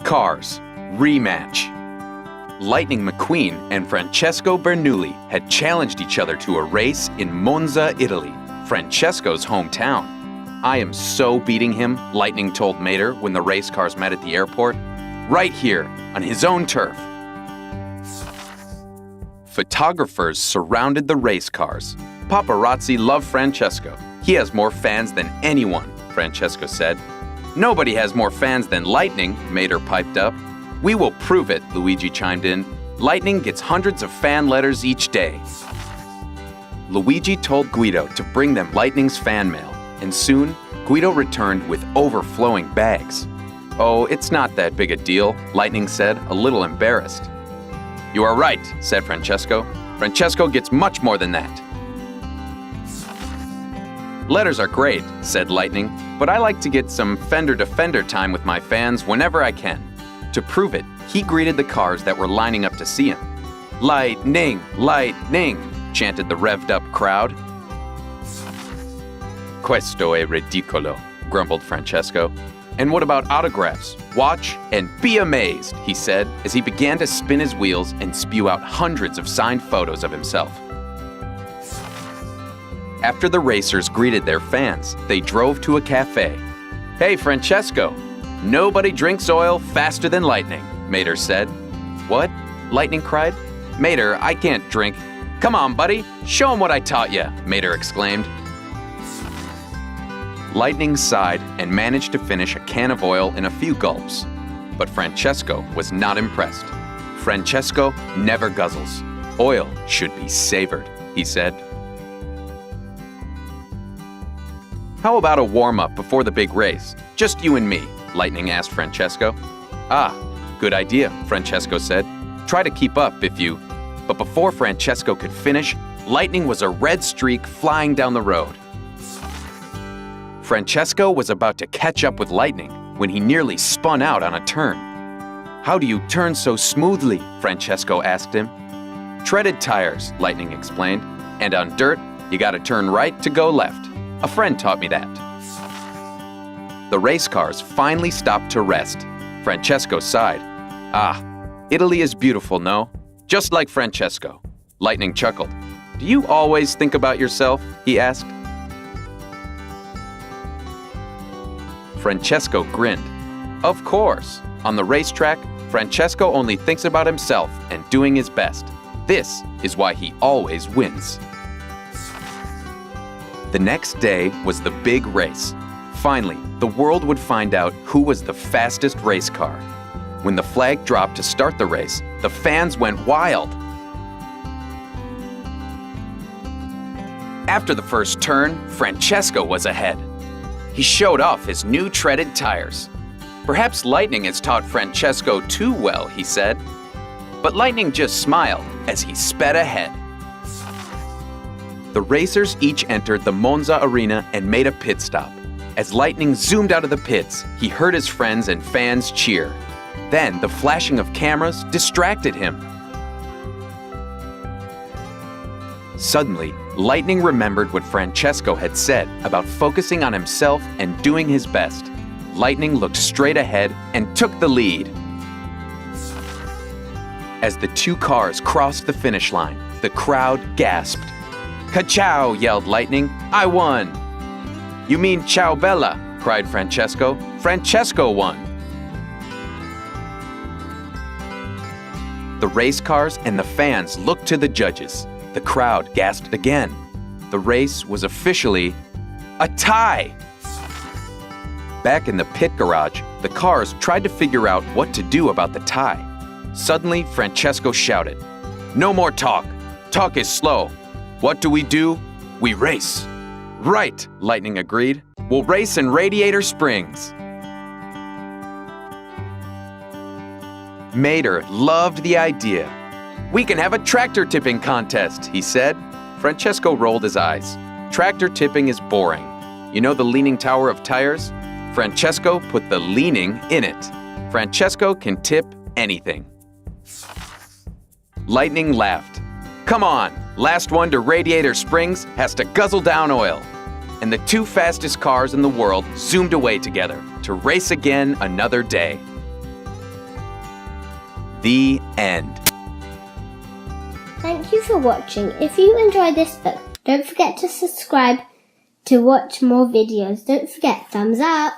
cars. Rematch. Lightning McQueen and Francesco Bernoulli had challenged each other to a race in Monza, Italy, Francesco's hometown. "I am so beating him," Lightning told Mater when the race cars met at the airport. "Right here, on his own turf." Photographers surrounded the race cars. "Paparazzi love Francesco. He has more fans than anyone," Francesco said. "Nobody has more fans than Lightning," Mater piped up. "We will prove it," Luigi chimed in. "Lightning gets hundreds of fan letters each day." Luigi told Guido to bring them Lightning's fan mail, and soon Guido returned with overflowing bags. "Oh, it's not that big a deal," Lightning said, a little embarrassed. "You are right," said Francesco. "Francesco gets much more than that." "Letters are great," said Lightning, "but I like to get some fender-to-fender time with my fans whenever I can." To prove it, he greeted the cars that were lining up to see him. "Lightning! Lightning!" chanted the revved-up crowd. "Questo è ridicolo," grumbled Francesco. "And what about autographs? Watch and be amazed," he said as he began to spin his wheels and spew out hundreds of signed photos of himself. After the racers greeted their fans, they drove to a cafe. "Hey, Francesco, nobody drinks oil faster than Lightning," Mater said. "What?" Lightning cried. "Mater, I can't drink." "Come on, buddy, show him what I taught you," Mater exclaimed. Lightning sighed and managed to finish a can of oil in a few gulps. But Francesco was not impressed. "Francesco never guzzles. Oil should be savored," he said. "How about a warm-up before the big race? Just you and me," Lightning asked Francesco. "Ah, good idea," Francesco said. "Try to keep up if you..." But before Francesco could finish, Lightning was a red streak flying down the road. Francesco was about to catch up with Lightning when he nearly spun out on a turn. "How do you turn so smoothly?" Francesco asked him. "Treaded tires," Lightning explained. "And on dirt, you gotta turn right to go left. A friend taught me that." The race cars finally stopped to rest. Francesco sighed. "Ah, Italy is beautiful, no? Just like Francesco." Lightning chuckled. "Do you always think about yourself?" he asked. Francesco grinned. "Of course. On the racetrack, Francesco only thinks about himself and doing his best. This is why he always wins." The next day was the big race. Finally, the world would find out who was the fastest race car. When the flag dropped to start the race, the fans went wild. After the first turn, Francesco was ahead. He showed off his new treaded tires. "Perhaps Lightning has taught Francesco too well," he said. But Lightning just smiled as he sped ahead. The racers each entered the Monza arena and made a pit stop. As Lightning zoomed out of the pits, he heard his friends and fans cheer. Then the flashing of cameras distracted him. Suddenly, Lightning remembered what Francesco had said about focusing on himself and doing his best. Lightning looked straight ahead and took the lead. As the two cars crossed the finish line, the crowd gasped. "Ka-chow!" yelled Lightning. "I won!" "You mean ciao bella!" cried Francesco. "Francesco won!" The race cars and the fans looked to the judges. The crowd gasped again. The race was officially a tie! Back in the pit garage, the cars tried to figure out what to do about the tie. Suddenly, Francesco shouted, "No more talk! Talk is slow! What do? We race!" "Right," Lightning agreed. "We'll race in Radiator Springs." Mater loved the idea. "We can have a tractor tipping contest," he said. Francesco rolled his eyes. "Tractor tipping is boring. You know the Leaning Tower of Tires? Francesco put the leaning in it. Francesco can tip anything." Lightning laughed. "Come on, last one to Radiator Springs has to guzzle down oil." And the two fastest cars in the world zoomed away together to race again another day. The end. Thank you for watching. If you enjoyed this book, don't forget to subscribe to watch more videos. Don't forget, thumbs up.